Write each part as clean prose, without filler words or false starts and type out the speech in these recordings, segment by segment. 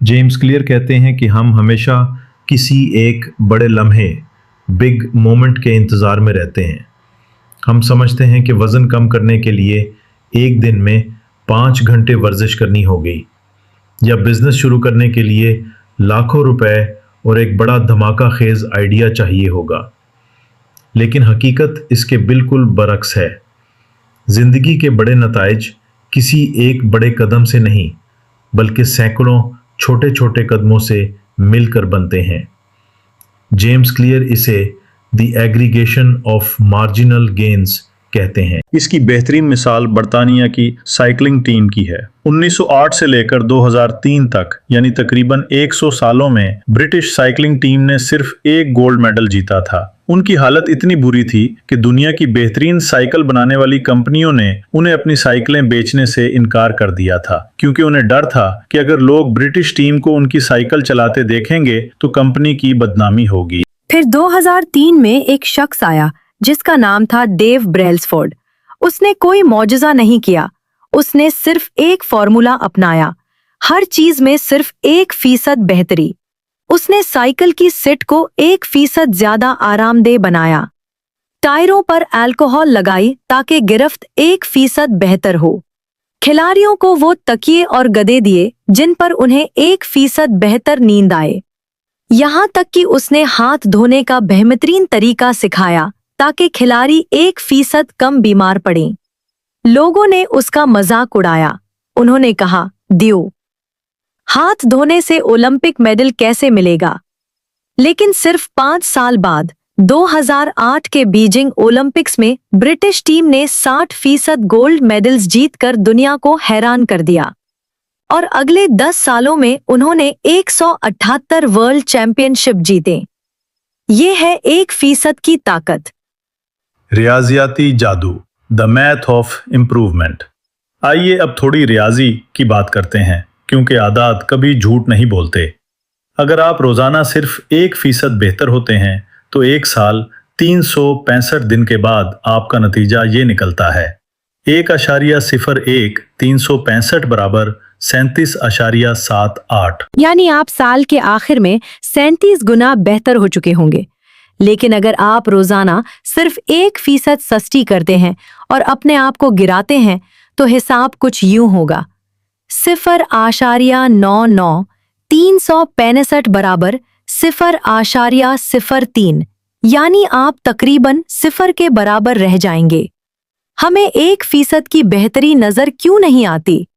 James clear कहते हैं कि हम हमेशा किसी एक बड़े लम्हे, बिग मोमेंट के इंतज़ार में रहते हैं। हम समझते हैं कि वज़न कम करने के लिए एक दिन में 5 घंटे वर्जिश करनी होगी, या बिज़नेस शुरू करने के लिए लाखों रुपए और एक बड़ा धमाका खेज आइडिया चाहिए होगा। लेकिन हकीकत इसके बिल्कुल बरक्स है। ज़िंदगी के बड़े नताइज किसी एक बड़े कदम से नहीं, बल्कि सैकड़ों छोटे छोटे कदमों से मिलकर बनते हैं। जेम्स क्लियर इसे the aggregation of marginal gains कहते हैं। इसकी बेहतरीन मिसाल बरतानिया की साइकिलिंग टीम की है। 1908 से लेकर 2003 तक यानी तकरीबन 100 सालों में ब्रिटिश साइकिलिंग टीम ने सिर्फ एक गोल्ड मेडल जीता था। उनकी हालत इतनी बुरी थी कि दुनिया की बेहतरीन साइकिल बनाने वाली कंपनियों ने उन्हें अपनी साइकिलें बेचने से इनकार कर दिया था, क्योंकि उन्हें डर था कि अगर लोग ब्रिटिश टीम को उनकी साइकिल चलाते देखेंगे तो कंपनी की बदनामी होगी। फिर 2003 में एक शख्स आया जिसका नाम था डेव ब्रेल्सफोर्ड। उसने कोई मौजज़ा नहीं किया, उसने सिर्फ एक फॉर्मूला अपनाया, हर चीज में सिर्फ 1% बेहतरी। उसने साइकिल की सीट को 1% ज्यादा आरामदेह बनाया, टायरों पर अल्कोहल लगाई ताकि गिरफ्त 1% बेहतर हो। खिलाड़ियों को वो तकिए और गदे दिए जिन पर उन्हें 1% बेहतर नींद आए। यहाँ तक कि उसने हाथ धोने का बेहतरीन तरीका सिखाया ताकि खिलाड़ी 1% कम बीमार पड़ें। लोगों ने उसका मजाक उड़ाया। उन्होंने कहा, दियो, हाथ धोने से ओलंपिक मेडल कैसे मिलेगा? लेकिन सिर्फ 5 साल बाद 2008 के बीजिंग ओलंपिक्स में ब्रिटिश टीम ने 60% गोल्ड मेडल्स जीतकर दुनिया को हैरान कर दिया, और अगले 10 सालों में उन्होंने 178 वर्ल्ड चैंपियनशिप जीते। ये है 1% की ताकत। रियाजियाती जादू, द मैथ ऑफ इम्प्रूवमेंट। आइए अब थोड़ी रियाजी की बात करते हैं, क्योंकि आदात कभी झूठ नहीं बोलते। अगर आप रोजाना सिर्फ 1% बेहतर होते हैं तो एक साल 365 दिन के बाद आपका नतीजा ये निकलता है 1.01 365 बराबर 37.78। यानी आप साल के आखिर में 37 गुना बेहतर हो चुके होंगे। लेकिन अगर आप रोजाना सिर्फ 1% सस्ती करते हैं और अपने आप को गिराते हैं तो हिसाब कुछ यूं होगा 0.99 365 बराबर 0.03, यानी आप तकरीबन 0 के बराबर रह जाएंगे। हमें 1% की बेहतरी नजर क्यों नहीं आती?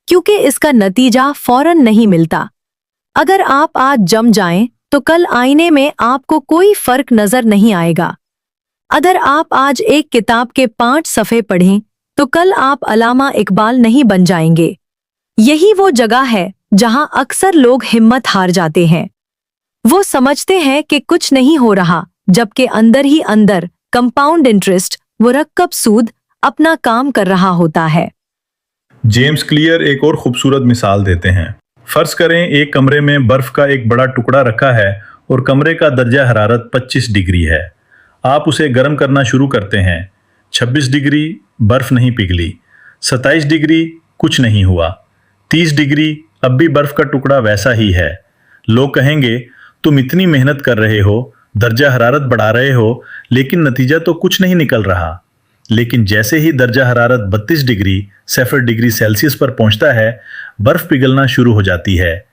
क्योंकि इसका नतीजा फौरन नहीं मिलता। अगर आप आज जम जाएं तो कल आईने में आपको कोई फर्क नजर नहीं आएगा। अगर आप आज एक किताब के 5 सफ़े पढ़ें तो कल आप अल्लामा इकबाल नहीं बन जाएंगे। यही वो जगह है जहां अक्सर लोग हिम्मत हार जाते हैं। वो समझते हैं कि कुछ नहीं हो रहा, जबकि अंदर ही अंदर कंपाउंड इंटरेस्ट, मुरक्कब सूद अपना काम कर रहा होता है। जेम्स क्लियर एक और खूबसूरत मिसाल देते हैं। फर्ज करें एक कमरे में बर्फ का एक बड़ा टुकड़ा रखा है और कमरे का दर्जा हरारत 25 डिग्री है। आप उसे गर्म करना शुरू करते हैं। 26 डिग्री, बर्फ नहीं पिघली। 27 डिग्री, कुछ नहीं हुआ। 30 डिग्री, अब भी बर्फ का टुकड़ा वैसा ही है। लोग कहेंगे, तुम इतनी मेहनत कर रहे हो, दर्जा हरारत बढ़ा रहे हो, लेकिन नतीजा तो कुछ नहीं निकल रहा। लेकिन जैसे ही दर्जा हरारत 32 डिग्री 0 डिग्री सेल्सियस पर पहुंचता है, बर्फ पिघलना शुरू हो जाती है।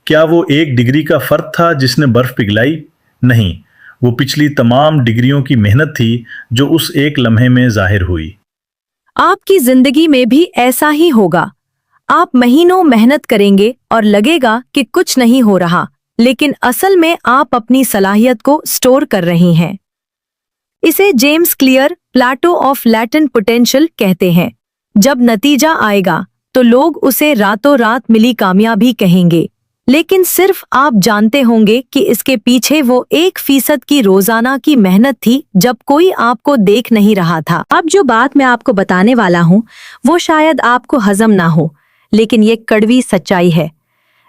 क्या वो 1 डिग्री का फर्क था जिसने बर्फ पिघलाई? नहीं, वो पिछली तमाम डिग्रियों की मेहनत थी जो उस एक लम्हे में जाहिर हुई। आपकी जिंदगी में भी ऐसा ही होगा। आप महीनों मेहनत करेंगे और लगेगा कि कुछ नहीं हो रहा, लेकिन असल में आप अपनी सलाहियत को स्टोर कर रही हैं। इसे James Clear plateau of latent potential कहते हैं। जब नतीजा आएगा तो लोग उसे रातों रात मिली कामयाबी कहेंगे, लेकिन सिर्फ आप जानते होंगे कि इसके पीछे वो 1% की रोजाना की मेहनत थी जब कोई आपको देख नहीं रहा था। अब जो बात मैं आपको बताने वाला हूँ वो शायद आपको हजम ना हो, लेकिन ये कड़वी सच्चाई है।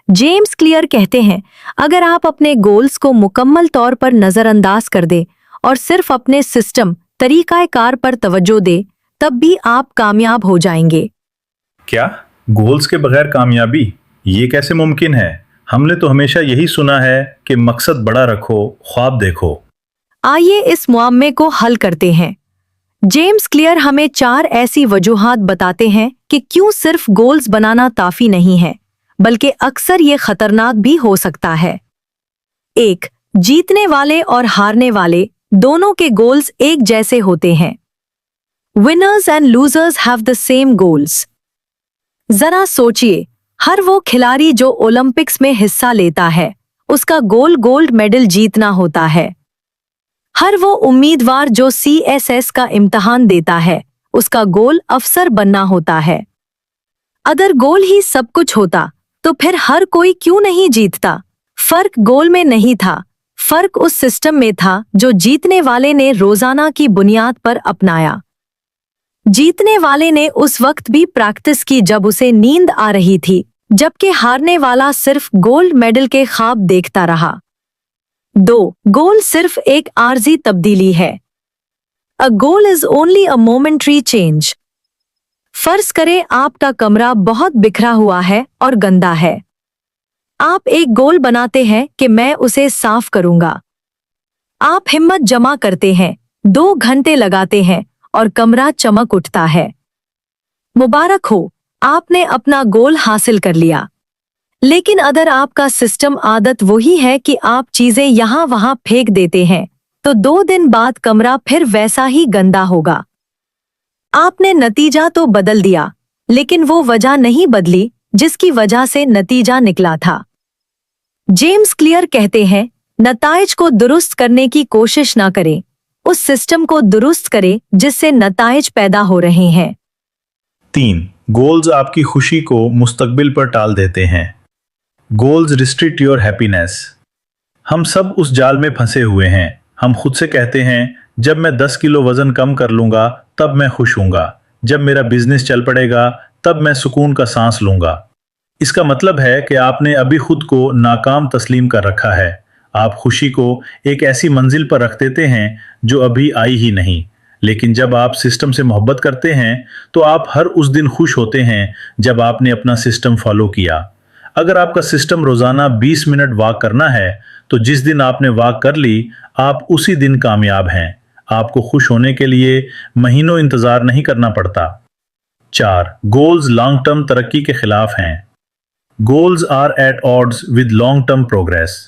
जेम्स क्लियर कहते हैं, अगर आप अपने गोल्स को मुकम्मल तौर पर नजरअंदाज कर दे और सिर्फ अपने सिस्टम तरीकाकार पर तवज्जो दे, तब भी आप कामयाब हो जाएंगे। क्या गोल्स के बगैर कामयाबी? ये कैसे मुमकिन है? हमने तो हमेशा यही सुना है कि मकसद बड़ा रखो, ख्वाब देखो। आइए इस मुआम्मे को हल करते हैं। जेम्स क्लियर हमें 4 ऐसी वजूहात बताते हैं कि क्यों सिर्फ गोल्स बनाना काफी नहीं है, बल्कि अक्सर ये खतरनाक भी हो सकता है। 1. जीतने वाले और हारने वाले दोनों के गोल्स एक जैसे होते हैं। Winners and losers have the same goals. जरा सोचिए, हर वो खिलाड़ी जो ओलंपिक्स में हिस्सा लेता है, उसका गोल गोल्ड मेडल जीतना होता है। हर वो उम्मीदवार जो CSS का इम्तिहान देता है, उसका गोल अफसर बनना होता है। अगर गोल ही सब कुछ होता, तो फिर हर कोई क्यों नहीं जीतता? फर्क गोल में नहीं था, फर्क उस सिस्टम में था जो जीतने वाले ने रोजाना की बुनियाद पर अपनाया। जीतने वाले ने उस वक्त भी प्रैक्टिस की जब उसे नींद आ रही थी, जबकि हारने वाला सिर्फ गोल्ड मेडल के ख्वाब देखता रहा। 2. गोल सिर्फ एक आर्जी तब्दीली है। A goal is only a momentary change. फर्ज करें आपका कमरा बहुत बिखरा हुआ है और गंदा है। आप एक गोल बनाते हैं कि मैं उसे साफ करूंगा। आप हिम्मत जमा करते हैं, 2 घंटे लगाते हैं और कमरा चमक उठता है। मुबारक हो, आपने अपना गोल हासिल कर लिया। लेकिन अगर आपका सिस्टम आदत वही है कि आप चीजें यहां वहां फेंक देते हैं, तो 2 दिन बाद कमरा फिर वैसा ही गंदा होगा। आपने नतीजा तो बदल दिया, लेकिन वो वजह नहीं बदली जिसकी वजह से नतीजा निकला था। जेम्स क्लियर कहते हैं, नताइज को दुरुस्त करने की कोशिश ना करें, उस सिस्टम को दुरुस्त करें जिससे नताइज पैदा हो रहे हैं। 3. गोल्स आपकी खुशी को मुस्तकबिल पर टाल देते हैं। Goals restrict your happiness. हम सब उस जाल में फंसे हुए हैं। हम खुद से कहते हैं, जब मैं 10 किलो वजन कम कर लूंगा तब मैं खुश हूंगा, जब मेरा बिजनेस चल पड़ेगा तब मैं सुकून का सांस लूंगा। इसका मतलब है कि आपने अभी खुद को नाकाम तस्लीम कर रखा है। आप खुशी को एक ऐसी मंजिल पर रख देते हैं जो अभी आई ही नहीं। लेकिन जब आप सिस्टम से मोहब्बत करते हैं तो आप हर उस दिन खुश होते हैं जब आपने अपना सिस्टम फॉलो किया। अगर आपका सिस्टम रोजाना 20 मिनट वॉक करना है, तो जिस दिन आपने वॉक कर ली, आप उसी दिन कामयाब हैं। आपको खुश होने के लिए महीनों इंतजार नहीं करना पड़ता। 4. गोल्स लॉन्ग टर्म तरक्की के खिलाफ हैं। Goals are at odds with long term progress.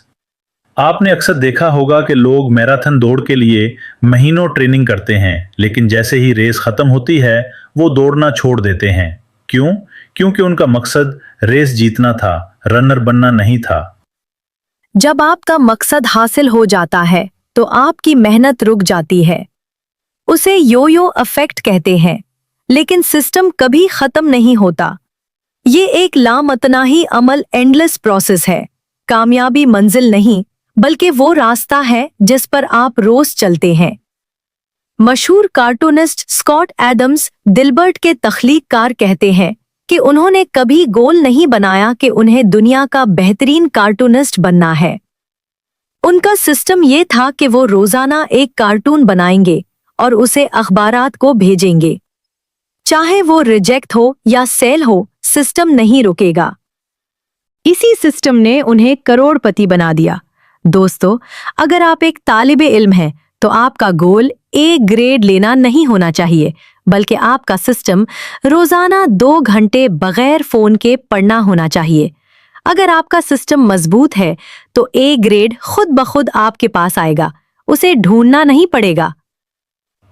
आपने अक्सर देखा होगा कि लोग मैराथन दौड़ के लिए महीनों ट्रेनिंग करते हैं, लेकिन जैसे ही रेस खत्म होती है वो दौड़ना छोड़ देते हैं। क्यों? क्योंकि उनका मकसद रेस जीतना था, रनर बनना नहीं था। जब आपका मकसद हासिल हो जाता है तो आपकी मेहनत रुक जाती है। उसे यो-यो इफेक्ट कहते हैं, लेकिन सिस्टम कभी खत्म नहीं होता। ये एक लामतनाही अमल, एंडलेस प्रोसेस है। कामयाबी मंजिल नहीं, बल्कि वो रास्ता है जिस पर आप रोज चलते हैं। मशहूर कार्टूनिस्ट स्कॉट एडम्स दिलबर्ट के तख्लीककार कहते हैं कि उन्होंने कभी गोल नहीं बनाया कि उन्हें दुनिया का बेहतरीन कार्टूनिस्ट बनना है। उनका सिस्टम ये था कि वो रोजाना एक कार्टून बनाएंगे और उसे अखबारात को भेजेंगे। चाहे वो रिजेक्ट हो या सेल हो, सिस्टम नहीं रुकेगा। इसी सिस्टम ने उन्हें करोड़पति बना दिया। दोस्तों, अगर आप एक तालिबे इल्म हैं, तो आपका गोल A ग्रेड लेना नहीं होना चाहिए, बल्कि आपका सिस्टम रोजाना 2 घंटे बगैर फोन के पढ़ना होना चाहिए। अगर आपका सिस्टम मजबूत है तो A ग्रेड खुद ब खुद आपके पास आएगा, उसे ढूंढना नहीं पड़ेगा।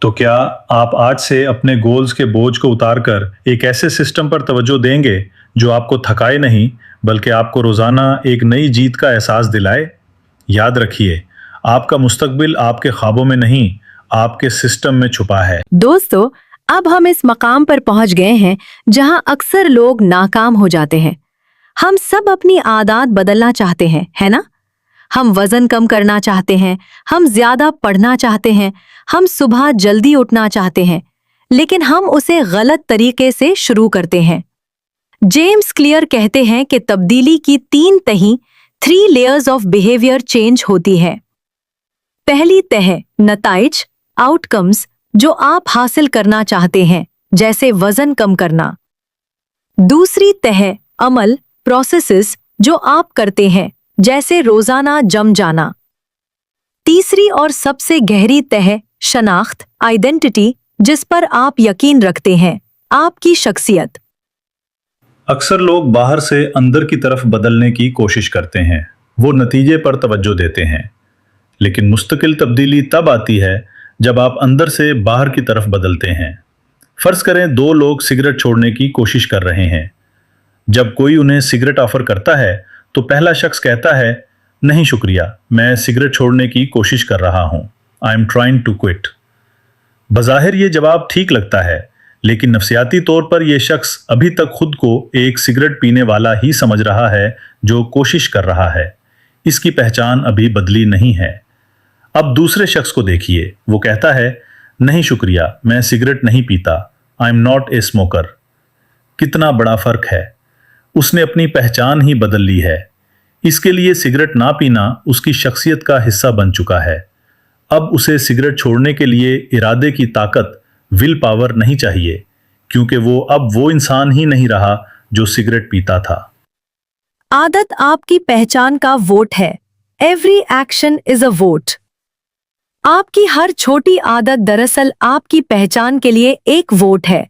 तो क्या आप आज से अपने गोल्स के बोझ को उतारकर एक ऐसे सिस्टम पर तवज्जो देंगे जो आपको थकाए नहीं, बल्कि आपको रोजाना एक नई जीत का एहसास दिलाए? याद रखिए, आपका मुस्तकबिल आपके ख्वाबों में नहीं, आपके सिस्टम में छुपा है। दोस्तों, अब हम इस मकाम पर पहुंच गए हैं जहां अक्सर लोग नाकाम हो जाते हैं। हम सब अपनी आदत बदलना चाहते हैं, है ना? हम वजन कम करना चाहते हैं, हम ज्यादा पढ़ना चाहते हैं, हम सुबह जल्दी उठना चाहते हैं, लेकिन हम उसे गलत तरीके से शुरू करते हैं। जेम्स क्लियर कहते हैं कि तब्दीली की 3 तह 3 लेयर्स ऑफ बिहेवियर चेंज होती है। पहली तह नताइज, आउटकम्स, जो आप हासिल करना चाहते हैं, जैसे वजन कम करना। दूसरी तह अमल, प्रोसेसेस, जो आप करते हैं, जैसे रोजाना जम जाना। तीसरी और सबसे गहरी तह शनाख्त, आइडेंटिटी, जिस पर आप यकीन रखते हैं, आपकी शख्सियत। अक्सर लोग बाहर से अंदर की तरफ बदलने की कोशिश करते हैं, वो नतीजे पर तवज्जो देते हैं, लेकिन मुस्तकिल तब्दीली तब आती है जब आप अंदर से बाहर की तरफ बदलते हैं। फर्ज करें दो लोग सिगरेट छोड़ने की कोशिश कर रहे हैं। जब कोई उन्हें सिगरेट ऑफर करता है तो पहला शख्स कहता है, नहीं शुक्रिया, मैं सिगरेट छोड़ने की कोशिश कर रहा हूँ, I am trying to quit. बज़ाहिर ये जवाब ठीक लगता है, लेकिन नफ्सियाती तौर पर यह शख्स अभी तक खुद को एक सिगरेट पीने वाला ही समझ रहा है जो कोशिश कर रहा है। इसकी पहचान अभी बदली नहीं है। अब दूसरे शख्स को देखिए, वो कहता है, नहीं शुक्रिया, मैं सिगरेट नहीं पीता, I am not a smoker. कितना बड़ा फर्क है। उसने अपनी पहचान ही बदल ली है। इसके लिए सिगरेट ना पीना उसकी शख्सियत का हिस्सा बन चुका है। अब उसे सिगरेट छोड़ने के लिए इरादे की ताकत, विल पावर नहीं चाहिए, क्योंकि वो अब वो इंसान ही नहीं रहा जो सिगरेट पीता था। आदत आपकी पहचान का वोट है। Every action is a vote. आपकी हर छोटी आदत दरअसल आपकी पहचान के लिए एक वोट है।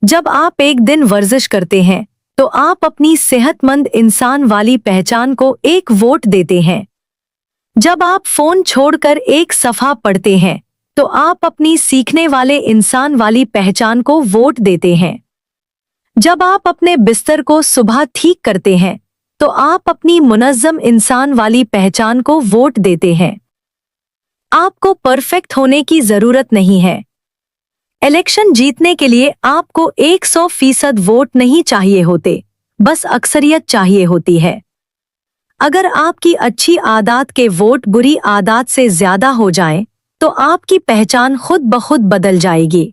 जब आप एक दिन वर्जिश करते हैं तो आप अपनी सेहतमंद इंसान वाली पहचान को एक वोट देते हैं। जब आप फोन छोड़कर एक सफ़ा पढ़ते हैं तो आप अपनी सीखने वाले इंसान वाली पहचान को वोट देते हैं। जब आप अपने बिस्तर को सुबह ठीक करते हैं तो आप अपनी मुनज़्ज़म इंसान वाली पहचान को वोट देते हैं। आपको परफेक्ट होने की जरूरत नहीं है। इलेक्शन जीतने के लिए आपको 100% वोट नहीं चाहिए होते, बस अक्सरियत चाहिए होती है। अगर आपकी अच्छी आदत के वोट बुरी आदत से ज्यादा हो जाएं, तो आपकी पहचान खुद ब खुद बदल जाएगी।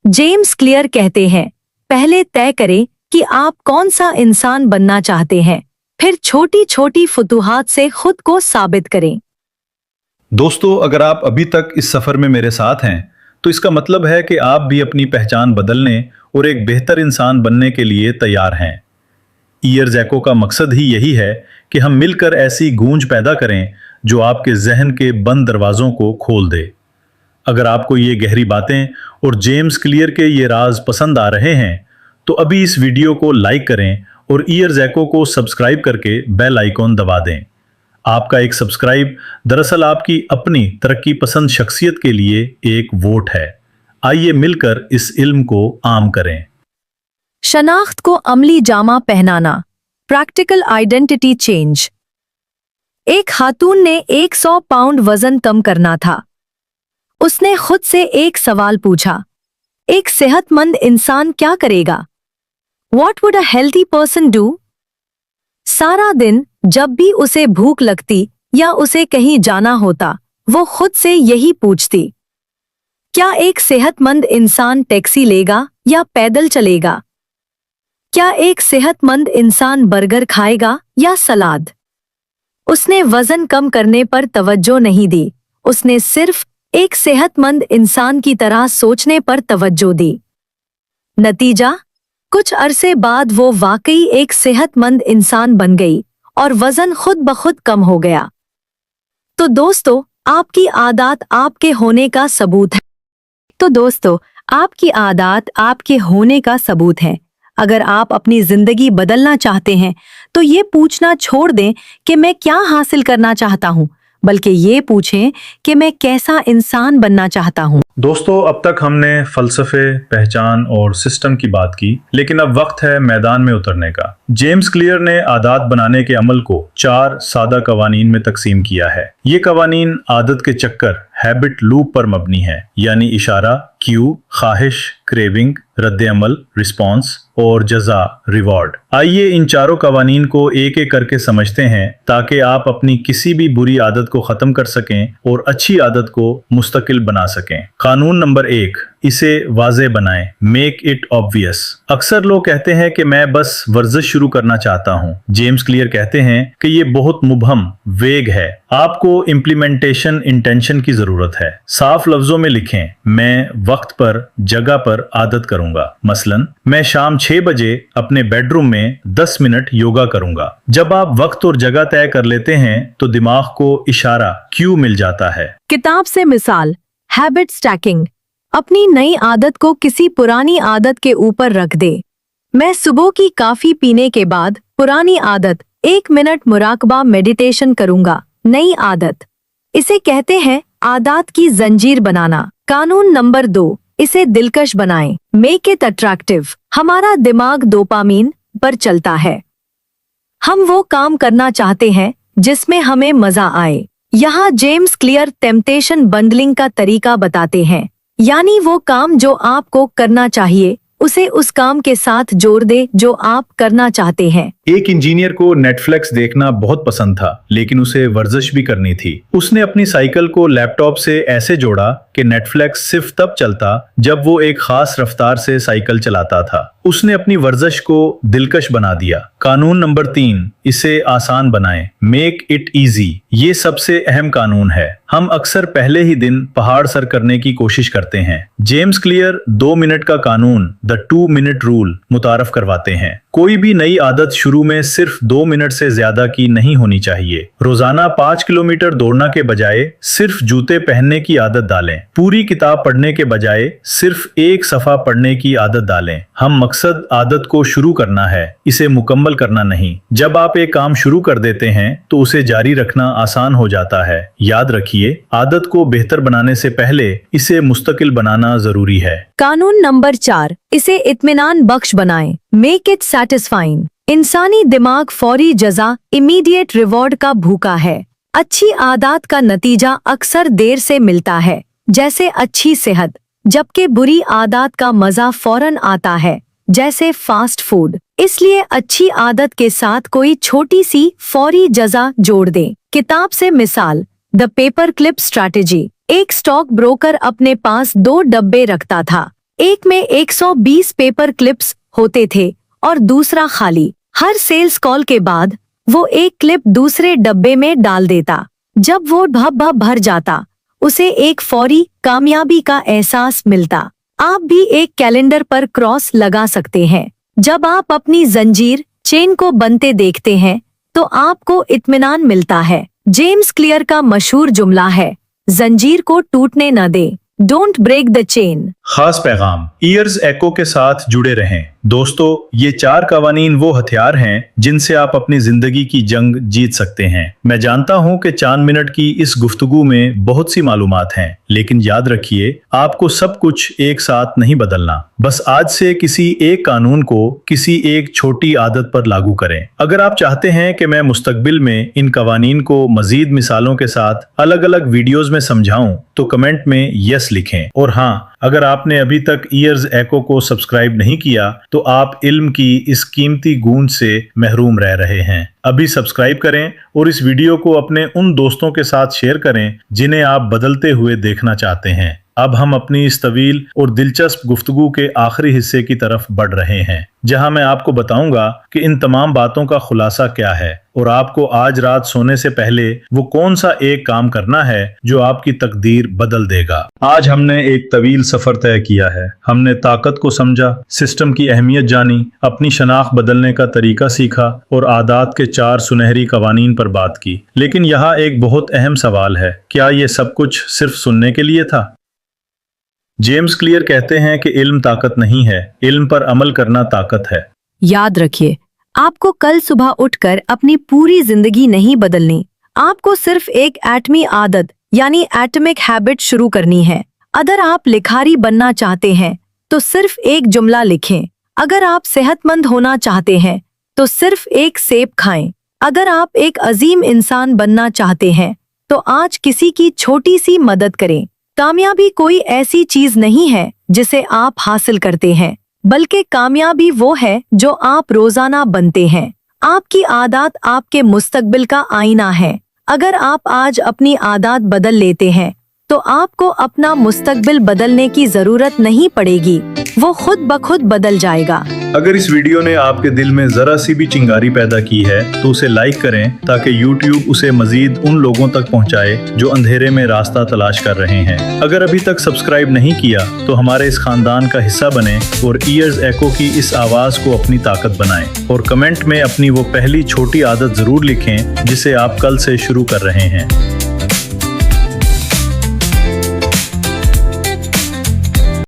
जेम्स क्लियर कहते हैं, पहले तय करें कि आप कौन सा इंसान बनना चाहते हैं, फिर छोटी छोटी फुतूहात से खुद को साबित करें। दोस्तों, अगर आप अभी तक इस सफ़र में मेरे साथ हैं तो इसका मतलब है कि आप भी अपनी पहचान बदलने और एक बेहतर इंसान बनने के लिए तैयार हैं। ईयर्स एको का मकसद ही यही है कि हम मिलकर ऐसी गूंज पैदा करें जो आपके जहन के बंद दरवाज़ों को खोल दे। अगर आपको ये गहरी बातें और जेम्स क्लियर के ये राज पसंद आ रहे हैं तो अभी इस वीडियो को लाइक करें और ईयर्स एको को सब्सक्राइब करके बेल आइकॉन दबा दें। आपका एक सब्सक्राइब दरअसल आपकी अपनी तरक्की पसंद शख्सियत के लिए एक वोट है। आइए मिलकर इस इल्म को आम करें। शनाख्त को अमली जामा पहनाना, प्रैक्टिकल आइडेंटिटी चेंज। एक खातून ने 100 पाउंड वजन कम करना था। उसने खुद से एक सवाल पूछा, एक सेहतमंद इंसान क्या करेगा? What would a healthy person do? सारा दिन जब भी उसे भूख लगती या उसे कहीं जाना होता, वो खुद से यही पूछती, क्या एक सेहतमंद इंसान टैक्सी लेगा या पैदल चलेगा? क्या एक सेहतमंद इंसान बर्गर खाएगा या सलाद? उसने वजन कम करने पर तवज्जो नहीं दी, उसने सिर्फ एक सेहतमंद इंसान की तरह सोचने पर तवज्जो दी। नतीजा, कुछ अरसे बाद वो वाकई एक सेहतमंद इंसान बन गई और वजन खुद ब खुद कम हो गया। तो दोस्तों, आपकी आदत आपके होने का सबूत है। अगर आप अपनी जिंदगी बदलना चाहते हैं तो ये पूछना छोड़ दें कि मैं क्या हासिल करना चाहता हूँ, बल्कि ये पूछें कि मैं कैसा इंसान बनना चाहता हूँ। दोस्तों, अब तक हमने फलसफे, पहचान और सिस्टम की बात की, लेकिन अब वक्त है मैदान में उतरने का। जेम्स क्लियर ने आदत बनाने के अमल को 4 सादा कवानीन में तकसीम किया है। ये कवानीन आदत के चक्कर, हैबिट लूप पर मबनी है, यानी इशारा, क्यू, ख्वाहिश, क्रेविंग, रद्द अमल, रिस्पॉन्स और जजा, रिवॉर्ड। आइए इन चारों कवानीन को एक एक करके समझते हैं ताकि आप अपनी किसी भी बुरी आदत को ख़त्म कर सकें और अच्छी आदत को मुस्तकिल बना सकें। कानून नंबर 1, इसे वाज़े बनाएं, मेक इट ऑब्वियस। अक्सर लोग कहते हैं कि मैं बस वर्जिश शुरू करना चाहता हूँ। जेम्स क्लियर कहते हैं कि ये बहुत मुबहम, वेग है। आपको इम्प्लीमेंटेशन इंटेंशन की जरूरत है। साफ लफ्जों में लिखें, मैं वक्त पर, जगह पर पर आदत करूंगा। मसलन मैं शाम 6 बजे अपने बेडरूम में 10 मिनट योगा करूंगा। जब आप वक्त और जगह तय कर लेते हैं तो दिमाग को इशारा क्यू मिल जाता है। किताब से मिसाल, हैबिट स्टैकिंग। अपनी नई आदत को किसी पुरानी आदत के ऊपर रख दे। मैं सुबह की कॉफी पीने के बाद पुरानी आदत 1 मिनट मुराकबा मेडिटेशन करूंगा। नई आदत, इसे कहते हैं आदत की जंजीर बनाना। कानून नंबर 2, इसे दिलकश बनाएं। Make it attractive. हमारा दिमाग डोपामीन पर चलता है। हम वो काम करना चाहते हैं जिसमें हमें मजा आए। यहाँ जेम्स क्लियर टेम्पटेशन बंडलिंग का तरीका बताते हैं, यानी वो काम जो आपको करना चाहिए उसे उस काम के साथ जोड़ दे जो आप करना चाहते हैं। एक इंजीनियर को नेटफ्लिक्स देखना बहुत पसंद था, लेकिन उसे वर्जिश भी करनी थी। उसने अपनी साइकिल को लैपटॉप से ऐसे जोड़ा कि नेटफ्लिक्स सिर्फ तब चलता जब वो एक खास रफ्तार से साइकिल चलाता था। उसने अपनी वर्जिश को दिलकश बना दिया। कानून नंबर 3, इसे आसान बनाएं। Make it easy. ये सबसे अहम कानून है। हम अक्सर पहले ही दिन पहाड़ सर करने की कोशिश करते हैं। जेम्स क्लियर 2 मिनट का कानून, द 2 मिनट रूल, मुतारफ करवाते हैं। कोई भी नई आदत शुरू में सिर्फ 2 मिनट से ज्यादा की नहीं होनी चाहिए। रोजाना 5 किलोमीटर दौड़ना के बजाय सिर्फ जूते पहनने की आदत डालें। पूरी किताब पढ़ने के बजाय सिर्फ एक सफा पढ़ने की आदत डालें। हम मकसद आदत को शुरू करना है, इसे मुकम्मल करना नहीं। जब आप एक काम शुरू कर देते हैं तो उसे जारी रखना आसान हो जाता है। याद रखिए, आदत को बेहतर बनाने से पहले इसे मुस्तकिल बनाना जरूरी है। कानून नंबर 4, इसे इत्मीनान बख्श बनाएं। Make it satisfying. इंसानी दिमाग फौरी जज़ा, इमीडिएट रिवॉर्ड का भूखा है। अच्छी आदत का नतीजा अक्सर देर से मिलता है, जैसे अच्छी सेहत, जबकि बुरी आदत का मजा फौरन आता है, जैसे फास्ट फूड। इसलिए अच्छी आदत के साथ कोई छोटी सी फौरी जज़ा जोड़ दें। किताब से मिसाल, द पेपर क्लिप स्ट्रैटेजी। एक स्टॉक ब्रोकर अपने पास 2 डब्बे रखता था। एक में 120 पेपर क्लिप्स होते थे और दूसरा खाली। हर सेल्स कॉल के बाद वो एक क्लिप दूसरे डब्बे में डाल देता। जब वो भर जाता, उसे एक फौरी कामयाबी का एहसास मिलता। आप भी एक कैलेंडर पर क्रॉस लगा सकते हैं। जब आप अपनी जंजीर चेन को बनते देखते हैं तो आपको इत्मीनान मिलता है। जेम्स क्लियर का मशहूर जुमला है, जंजीर को टूटने न दे, डोंट ब्रेक द चेन। खास पैगाम, ईयर्स एको के साथ जुड़े रहें। दोस्तों, ये 4 कवानीन वो हथियार हैं जिनसे आप अपनी जिंदगी की जंग जीत सकते हैं। मैं जानता हूं कि 4 मिनट की इस गुफ्तगू में बहुत सी मालूमात हैं, लेकिन याद रखिए, आपको सब कुछ एक साथ नहीं बदलना। बस आज से किसी एक कानून को किसी एक छोटी आदत पर लागू करें। अगर आप चाहते हैं कि मैं मुस्तकबिल में इन कवानीन को मजीद मिसालों के साथ अलग अलग वीडियोज में समझाऊं तो कमेंट में यस लिखें। और हाँ, अगर आपने अभी तक ईयर्स एको को सब्सक्राइब नहीं किया तो आप इल्म की इस कीमती गूंज से महरूम रह रहे हैं। अभी सब्सक्राइब करें और इस वीडियो को अपने उन दोस्तों के साथ शेयर करें जिन्हें आप बदलते हुए देखना चाहते हैं। अब हम अपनी इस तवील और दिलचस्प गुफ्तगू के आखिरी हिस्से की तरफ बढ़ रहे हैं, जहां मैं आपको बताऊंगा कि इन तमाम बातों का खुलासा क्या है और आपको आज रात सोने से पहले वो कौन सा एक काम करना है जो आपकी तकदीर बदल देगा। आज हमने एक तवील सफर तय किया है। हमने ताकत को समझा, सिस्टम की अहमियत जानी, अपनी शनाख्त बदलने का तरीका सीखा और आदत के 4 सुनहरी कवानीन पर बात की। लेकिन यहाँ एक बहुत अहम सवाल है, क्या ये सब कुछ सिर्फ सुनने के लिए था? जेम्स क्लियर कहते हैं कि इल्म ताकत नहीं है, इल्म पर अमल करना ताकत है। याद रखिए, आपको कल सुबह उठकर अपनी पूरी जिंदगी नहीं बदलनी। आपको सिर्फ एक एटमी आदत यानी एटॉमिक हैबिट शुरू करनी है। अगर आप लिखारी बनना चाहते हैं तो सिर्फ एक जुमला लिखें। अगर आप सेहतमंद होना चाहते हैं तो सिर्फ एक सेब खाएं। अगर आप एक अजीम इंसान बनना चाहते हैं तो आज किसी की छोटी सी मदद करें। कामयाबी कोई ऐसी चीज नहीं है जिसे आप हासिल करते हैं, बल्कि कामयाबी वो है जो आप रोजाना बनते हैं। आपकी आदत आपके मुस्तकबिल का आईना है। अगर आप आज अपनी आदत बदल लेते हैं तो आपको अपना मुस्तकबिल बदलने की जरूरत नहीं पड़ेगी, वो खुद ब खुद बदल जाएगा। अगर इस वीडियो ने आपके दिल में जरा सी भी चिंगारी पैदा की है तो उसे लाइक करें ताकि YouTube उसे मजीद उन लोगों तक पहुंचाए जो अंधेरे में रास्ता तलाश कर रहे हैं। अगर अभी तक सब्सक्राइब नहीं किया तो हमारे इस खानदान का हिस्सा बने और ईयर्स एको की इस आवाज को अपनी ताकत बनाएं और कमेंट में अपनी वो पहली छोटी आदत जरूर लिखें जिसे आप कल से शुरू कर रहे हैं।